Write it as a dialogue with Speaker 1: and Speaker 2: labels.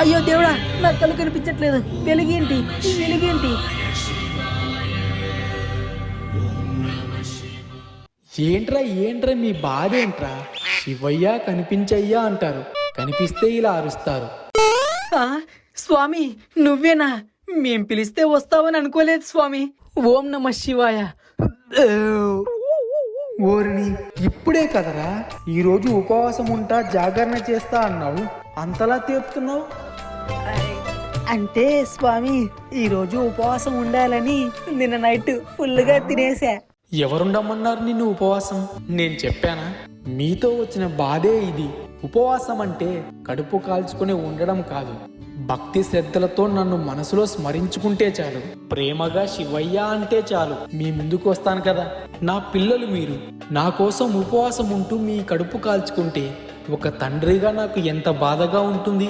Speaker 1: అయ్యో దేవుడా, నా కళ్ళు కనిపించట్లేదు. వెలిగేంటి వెలిగేంటి?
Speaker 2: ఏంట్రా ఏంట్రా మీ బాధ ఏంట్రా? శివయ్య కనిపించయ్యా అంటారు, కనిపిస్తే ఇలా అరుస్తారు.
Speaker 1: ఆ, స్వామి నువ్వేనా? మేం పిలిస్తే వస్తావని అనుకోలేదు స్వామి. ఓం నమ శివాయ.
Speaker 2: ఓరిని, ఇప్పుడే కదరా ఈరోజు ఉపవాసం ఉంటా జాగరణ చేస్తా అన్నావు, అంతలా తేపుతున్నావు.
Speaker 1: అంటే స్వామి, ఈరోజు ఉపవాసం ఉండాలని నిన్న నైట్ ఫుల్గా తినేసా.
Speaker 2: ఎవరుండమన్నారు నిన్ను ఉపవాసం? నేను చెప్పానా? మీతో వచ్చిన బాధే ఇది. ఉపవాసం అంటే కడుపు కాల్చుకుని ఉండడం కాదు, భక్తి శ్రద్ధలతో నన్ను మనసులో స్మరించుకుంటే చాలు, ప్రేమగా శివయ్య అంటే చాలు మీ ముందుకు వస్తాను కదా. నా పిల్లలు మీరు. నా కోసం ఉపవాసం ఉంటూ మీ కడుపు కాల్చుకుంటే ఒక తండ్రిగా నాకు ఎంత బాధగా ఉంటుంది.